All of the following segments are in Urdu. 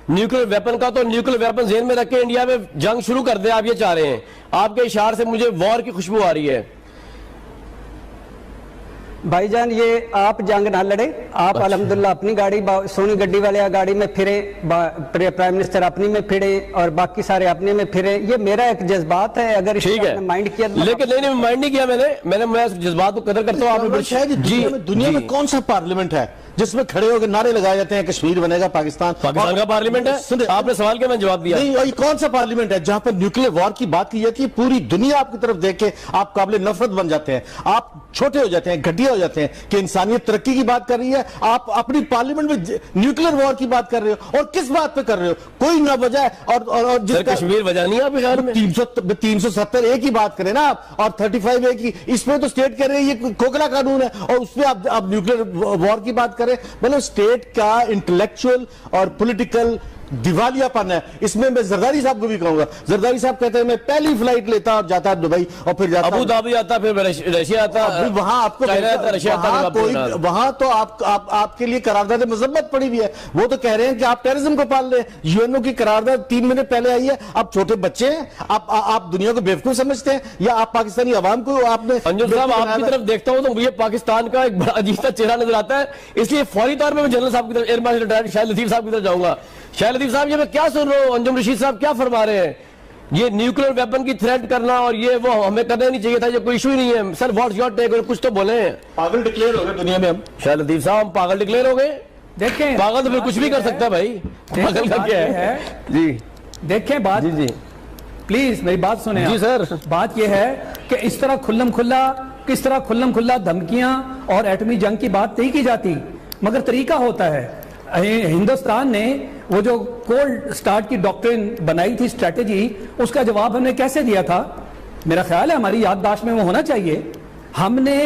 نیوکلیر ویپن کا، تو نیوکلیر ویپن ذہن میں رکھ کے انڈیا میں جنگ شروع کر دیں، آپ یہ چاہ رہے ہیں؟ آپ کے اشعار سے مجھے وار کی خوشبو آ رہی ہے۔ بھائی جان یہ آپ جنگ نہ لڑے، آپ الحمدللہ اپنی گاڑی سونی گڈی والے گاڑی میں پھرے، پرائم منسٹر اپنی میں پھرے اور باقی سارے اپنے میں پھرے، یہ میرا ایک جذبات ہے، اگر اس ٹھیک ہے مائنڈ کیا لیکن نہیں مائنڈ نہیں کیا میں جذبات کو قدر کرتا ہوں۔ آپ دنیا میں کون سا پارلیمنٹ ہے جس میں کھڑے ہو کے نعرے لگائے جاتے ہیں کشمیر بنے گا پاکستان کا پارلیمنٹ ہے؟ آپ نے سوال کیا میں جواب دیا؟ نہیں، یہ کون سا پارلیمنٹ ہے جہاں پر نیوکلیر وار کی بات کی جاتی ہے؟ پوری دنیا آپ کی طرف دیکھ کے آپ قابل نفرت بن جاتے ہیں، آپ چھوٹے ہو جاتے ہیں، گھٹیا ہو جاتے ہیں کہ انسانیت ترقی کی بات کر رہی ہے، آپ اپنی پارلیمنٹ میں نیوکلیر وار کی بات کر رہے ہو، اور کس بات پہ کر رہے ہو؟ کوئی نہ وجہ ہے۔ اور جس کشمیر وجہ نہیں آپ خیال میں 370A کی بات کریں نا آپ، اور 35A کی، اس پہ تو اسٹیٹ کہہ رہے ہیں یہ کھوکھلا قانون ہے، اور اس پہ آپ نیوکلیر وار کی بات کریں۔ مطلب اسٹیٹ کا انٹلیکچوئل اور پولیٹیکل دیوالیہ پن ہے اس میں۔ میں زرداری صاحب کو بھی کہوں گا، زرداری صاحب کہتے ہیں میں پہلی فلائٹ لیتا اور جاتا دبئی اور پھر جاتا ابو ظہبی آتا، پھر رشیا آتا، وہاں آپ کو وہاں تو آپ کے لیے قرارداد مذمت پڑی ہوئی ہے۔ وہ تو کہہ رہے ہیں کہ آپ ٹیررزم کو پال رہے ہیں۔ یو این او کی قرارداد 3 مہینے پہلے آئی ہے، آپ چھوٹے بچے ہیں، آپ دنیا کو بیوقوف سمجھتے ہیں، یا آپ پاکستانی عوام کو آپ نے؟ انجم صاحب آپ کی طرف دیکھتا ہوں تو مجھے پاکستان کا ایک بڑا عجیب سا چہرہ نظر آتا ہے، اس لیے فوری طور پہ میں جنرل صاحب کی طرف، ایئر مارشل ریٹائرڈ شاہد لطیف صاحب کی طرف جاؤں گا۔ شاہد لطیف صاحب یہ میں کیا سن رہا ہوں، انجم رشید صاحب کیا فرما رہے ہیں؟ یہ نیوکلیر ویپن کی تھریٹ کرنا اور یہ وہ ہمیں کرنا نہیں چاہیے تھا، یہ کوئی ایشو ہی نہیں ہے۔ سر واٹس یور ٹیک؟ کچھ تو بولیں۔ پاگل ڈکلیئر ہو گئے دنیا میں ہم۔ شاہد لطیف صاحب ہم پاگل ڈکلیئر ہو گئے؟ دیکھیں پاگل تو پھر کچھ بھی کر سکتا ہے بھائی، پاگل کا کیا ہے؟ جی دیکھیں بات، جی پلیز میری بات سنیں جی سر۔ بات یہ ہے کہ اس طرح کس طرح کھلم کھلا دھمکیاں اور ایٹمی جنگ کی بات نہیں کی جاتی، مگر طریقہ ہوتا ہے۔ ہندوستان نے وہ جو کولڈ سٹارٹ کی ڈاکٹرن بنائی تھی، اسٹریٹجی، اس کا جواب ہم نے کیسے دیا تھا؟ میرا خیال ہے ہماری یادداشت میں وہ ہونا چاہیے۔ ہم نے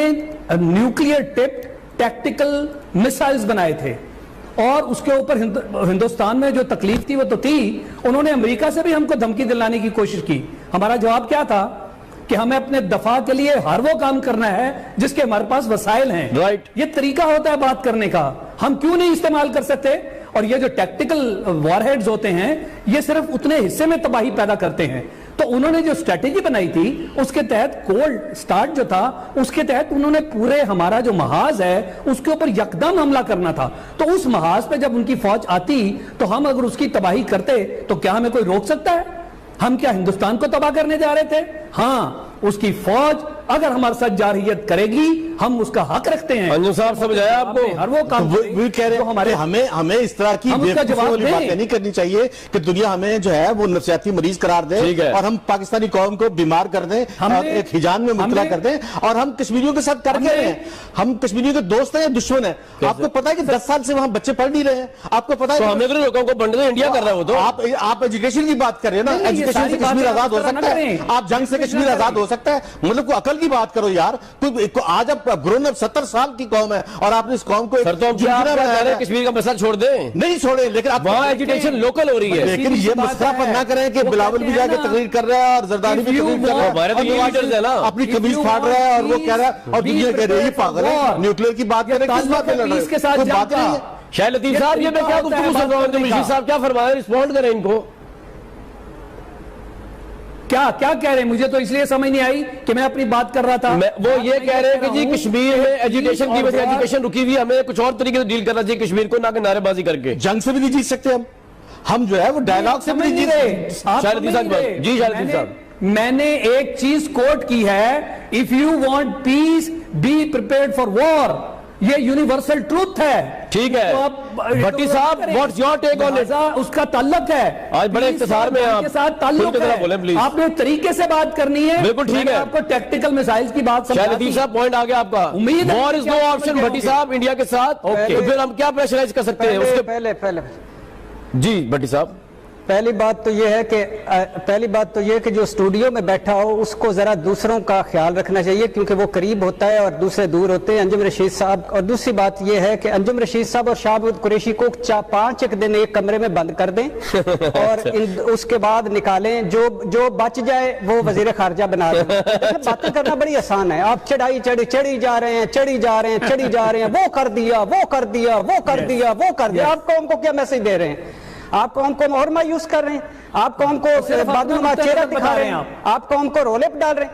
نیوکلیئر ٹپ ٹیکٹیکل میسائلز بنائے تھے، اور اس کے اوپر ہندوستان میں جو تکلیف تھی وہ تو تھی، انہوں نے امریکہ سے بھی ہم کو دھمکی دلانے کی کوشش کی۔ ہمارا جواب کیا تھا کہ ہمیں اپنے دفاع کے لیے ہر وہ کام کرنا ہے جس کے ہمارے پاس وسائل ہیں۔ یہ طریقہ ہوتا ہے بات کرنے کا، ہم کیوں نہیں استعمال کر سکتے؟ اور یہ جو ٹیکٹیکل وار ہیڈز ہوتے ہیں یہ صرف اتنے حصے میں تباہی پیدا کرتے ہیں۔ تو انہوں نے جو اسٹریٹجی بنائی تھی اس کے تحت، کولڈ سٹارٹ جو تھا اس کے تحت، انہوں نے پورے ہمارا جو محاذ ہے اس کے اوپر یکدم حملہ کرنا تھا۔ تو اس محاذ پہ جب ان کی فوج آتی تو ہم اگر اس کی تباہی کرتے تو کیا ہمیں کوئی روک سکتا ہے؟ ہم کیا ہندوستان کو تباہ کرنے جا رہے تھے؟ ہاں، اس کی فوج اگر ہمارے ساتھ جارحیت کرے گی ہم اس کا حق رکھتے ہیں۔ انجم صاحب سمجھ آیا آپ کو؟ ہر وہ کام وہ کہہ رہے ہیں ہمیں اس طرح کی بیوقوفی والی باتیں نہیں کرنی چاہیے کہ دنیا ہمیں جو ہے وہ نفسیاتی مریض قرار دے اور ہم پاکستانی قوم کو بیمار کر دیں، ایک ہجان میں مبتلا کر دیں، اور ہم کشمیریوں کے ساتھ کر کے رہے ہیں۔ ہم کشمیریوں کے دوست ہیں یا دشمن ہیں؟ آپ کو پتا ہے کہ 10 سال سے وہاں بچے پڑھ نہیں رہے ہیں، آپ کو پتا ہے ہمیں لوگوں کو پڑھنے دیں، انڈیا کر رہا ہے وہ تو۔ آپ ایجوکیشن کی بات کر رہے ہیں نا، ایجوکیشن سے کشمیر آزاد ہو سکتا ہے، آپ جنگ سے کشمیر آزاد ہو سکتا ہے، مطلب کوئی عقل کی بات کرو یار۔ آج آپ گرون اپ 70 سال کی قوم ہے اور آپ نے اس قوم کو کشمیر کا مسئلہ چھوڑ دیں، نہیں چھوڑیں، لیکن وہاں ایجوکیشن لوکل ہو رہی ہے۔ لیکن یہ مسئلہ پر نہ کریں کہ بلاول بھی جا کے تقریر کر رہا ہے اور زرداری بھی تقریر کر رہا ہے، اپنی قمیض پھاڑ رہا ہے اور وہ کہہ رہا ہے اور دنیا کہہ رہی ہے پاگل ہے، نیوکلیر کی بات کریں، کس بات پہ لڑ رہے ہیں؟ کوئی بات نہیں ہے۔ شاہد لطیف صاحب یہ میں کیا گفتگو سن رہا ہوں، انجم رشید صاحب کیا فرمائے؟ رسپونڈ کریں ان کو۔ کیا کہہ رہے ہیں؟ مجھے تو اس لیے سمجھ نہیں آئی کہ میں اپنی بات کر رہا تھا۔ وہ یہ کہہ رہے ہیں کہ جی کشمیر میں ایجوکیشن کی وجہ ایجوکیشن رکی ہوئی، ہمیں کچھ اور طریقے سے ڈیل کرنا چاہیے کشمیر کو، نہ کہ نعرے بازی کر کے۔ جنگ سے بھی نہیں جیت سکتے ہم جو ہے وہ ڈائلاگ سے بھی نہیں جیت سکتے۔ شاہد لطیف صاحب جی، شاہد لطیف صاحب میں نے ایک چیز کوٹ کی ہے، if you want peace be prepared for war، یہ یونیورسل ٹروتھ ہے۔ ٹھیک ہے بھٹی صاحب، what's your take on it? اس کا تعلق ہے آج بڑے اختصار میں آپ کے ساتھ تعلق ہے، آپ نے طریقے سے بات کرنی ہے۔ بالکل ٹھیک ہے، آپ کو ٹیکٹیکل میسائلز کی بات شاہد لطیف صاحب پوائنٹ آ گیا آپ کا۔ وار از نو آپشن بھٹی صاحب انڈیا کے ساتھ، تو پھر ہم کیا پریشرائز کر سکتے ہیں اس کے؟ پہلے جی بھٹی صاحب، پہلی بات تو یہ ہے کہ جو اسٹوڈیو میں بیٹھا ہو اس کو ذرا دوسروں کا خیال رکھنا چاہیے، کیونکہ وہ قریب ہوتا ہے اور دوسرے دور ہوتے ہیں۔ انجم رشید صاحب، اور دوسری بات یہ ہے کہ انجم رشید صاحب اور شاہبود قریشی کو 5 دن ایک کمرے میں بند کر دیں اور اس کے بعد نکالیں، جو بچ جائے وہ وزیر خارجہ بنا دیں۔ باتیں کرنا بڑی آسان ہے، آپ چڑھی جا رہے ہیں، وہ کر دیا، آپ قوم کو کیا میسج دے رہے ہیں؟ آپ قوم کو اور مایوس کر رہے ہیں, آپ قوم کو بادنما چہرہ دکھا رہے ہیں, آپ قوم کو رولے پہ ڈال رہے ہیں.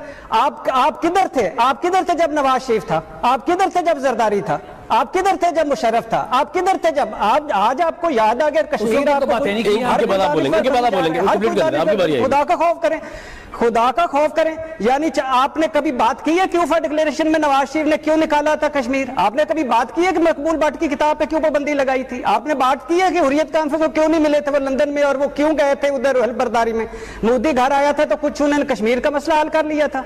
آپ کدھر تھے؟ آپ کدھر تھے جب نواز شریف تھا؟ آپ کدھر تھے جب زرداری تھا؟ آپ کدھر تھے جب مشرف تھا؟ آپ کدھر تھے جب آج آپ کو یاد آ گیا کشمیر؟ آپ باتیں نہیں کی. خدا کا خوف کریں, خدا کا خوف کریں. یعنی آپ نے کبھی بات کی ہے کہ اوفا ڈکلیریشن میں نواز شریف نے کیوں نکالا تھا کشمیر؟ آپ نے کبھی بات کی ہے کہ مقبول بٹ کی کتاب پہ کیوں پابندی لگائی تھی؟ آپ نے بات کی ہے کہ حریت کانفرنس کو کیوں نہیں ملے تھے وہ لندن میں, اور وہ کیوں گئے تھے ادھر حلف برداری میں؟ مودی گھر آیا تھا تو کچھ انہوں نے کشمیر کا مسئلہ حل کر لیا تھا.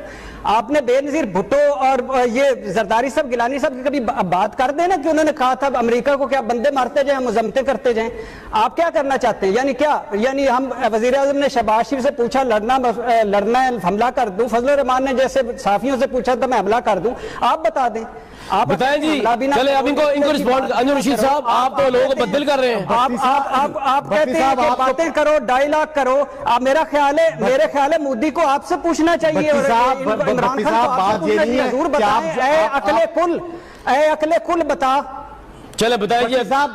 آپ نے بے نظیر بھٹو اور یہ زرداری صاحب گیلانی صاحب کی کبھی بات کر دیں نا کہ انہوں نے کہا تھا امریکہ کو کیا بندے مارتے جائیں, مذمتیں کرتے جائیں؟ آپ کیا کرنا چاہتے ہیں؟ یعنی کیا, یعنی ہم وزیر اعظم نے شہباز شریف سے پوچھا لڑنا ہے حملہ کر دوں, فضل الرحمان نے جیسے صحافیوں سے پوچھا تھا میں حملہ کر دوں. آپ بتا دیں, آپ بتائیں جی. چلے اب ان کو رسپونڈ. انجم رشید صاحب آپ تو لوگوں کو بدل کر رہے ہیں. آپ کہتے ہیں کہ باتیں کرو, ڈائیلاگ کرو. میرا خیال ہے مودی کو آپ سے پوچھنا چاہیے, عمران خان کو آپ سے پوچھنا چاہیے. حضور بتائیں, اے عقل کل بتا. چلے بتائیں جی صاحب,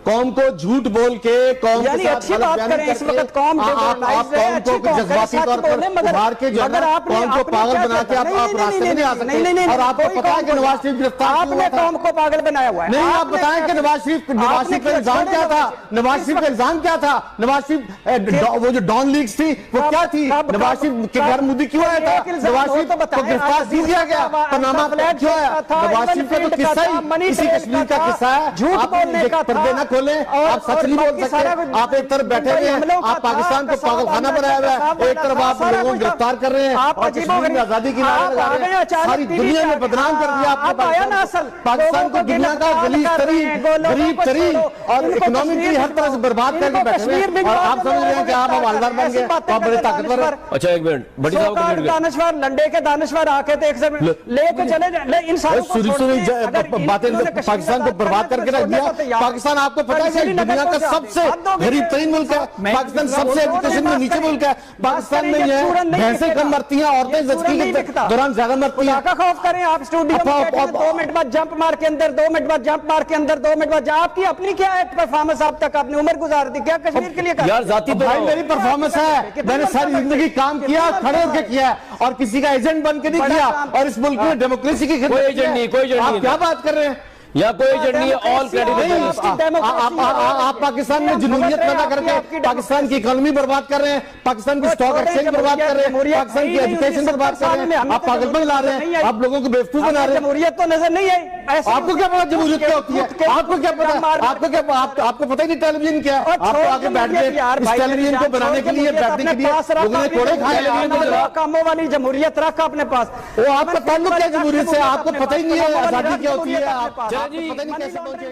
قوم کو جھوٹ بول کے قوم یعنی اچھی بات کریں. اس وقت قوم جذباتی طور پر ابھار کے جو ہے قوم کو پاگل بنا کے آپ راستے میں نہیں آ سکتے. اور آپ کو پتا ہے کہ نواز شریف گرفتار آپ نے قوم کو پاگل بنایا ہوا ہے. نہیں, آپ بتائیں کہ نواز شریف کا الزام کیا تھا؟ نواز شریف کا الزام کیا تھا؟ نواز شریف وہ جو ڈان لیگز تھی وہ کیا تھی؟ نواز شریف کے گھر مودی کیوں آیا تھا؟ نواز شریف کو گرفتار کیوں کیا گیا؟ پاناما کیوں آیا؟ نواز شریف کا تو قصہ ہی اسی کشمیر کا قصہ ہے. جھوٹ بولنے کا پردے نہ کھولیں, آپ سچ نہیں بول سکتے. آپ ایک طرف بیٹھے ہوئے ہیں, آپ پاکستان کو پاگل خانہ بنایا ہوا ہے, ایک طرف آپ لوگوں کو گرفتار کر رہے ہیں اور کشمیر میں آزادی کی نعرے لگا رہے ہیں. ساری دنیا میں بدنام کر دیا آپ نے پاکستان کو. دنیا کا غلیظ ترین, غریب ترین اور اکنامکلی ہر طرح سے برباد کر کے بیٹھے ہوئے, اور آپ سمجھ رہے ہیں کہ آپ حوالدار بن گئے, آپ بڑے طاقتور ہیں. اچھا ایک منٹ, بڑی صاحب دانشور لنڈے کے دانشور آ کے تھے لے کے چلے جائیں. انسانوں کو باتیں پاکستان کو برباد کر کے رکھ دیا. پاکستان آپ کو پتا ہے کہ دنیا کا سب سے غریب ترین ملک ہے. پاکستان سب سے ایجوکیشن میں نیچے ملک ہے. پاکستان میں یہ بھینسیں کم مرتی ہیں, عورتیں زچگی کے دوران زیادہ مرتی ہیں. کا خوف کریں آپ اسٹوڈیو میں 2 منٹ بعد جمپ مار کے اندر, 2 منٹ بعد جمپ مار کے اندر, 2 منٹ بعد. آپ کی اپنی کیا ہے پرفارمنس؟ آپ تک اپنی عمر گزار دی, کیا کشمیر کے لیے یار ذاتی بھائی میری پرفارمنس ہے, میں نے ساری زندگی کام کیا, کھڑے ہو کے کیا ہے, اور کسی کا ایجنٹ بن کے نہیں کیا, اور اس ملک میں ڈیموکریسی کی کوئی ایجنٹ نہیں, کوئی ایجنٹ نہیں. آپ کیا بات کر رہے ہیں؟ یا کوئی ایجنٹ نہیں ہے, آل کریڈٹ. آپ پاکستان میں جنوبیت پیدا کر کے پاکستان کی اکانومی برباد کر رہے ہیں, پاکستان کی اسٹاک ایکسچینج برباد کر رہے ہیں, پاکستان کی ایجوکیشن برباد کر رہے ہیں. آپ پاگل بن لا رہے ہیں, آپ لوگوں کو بیوقوف بنا رہے ہیں. جمہوریت تو نظر نہیں آئی. آپ کو کیا پتا جمہوریت کیا ہوتی ہے؟ آپ کو کیا پتا؟ آپ کو پتا ہی نہیں ٹیلی ویژن کیا ہے. آپ کو آگے بیٹھ گئے اس ٹیلی ویژن کو بنانے کے لیے, بیٹھنے کے لیے لوگوں نے کوڑے کھائے. کاموں والی جمہوریت رکھ اپنے پاس. وہ آپ کا تعلق کیا جمہوریت سے؟ آپ کو پتہ ہی نہیں ہے آزادی کیا ہوتی ہے. آپ پتہ نہیں کیسے پہنچے.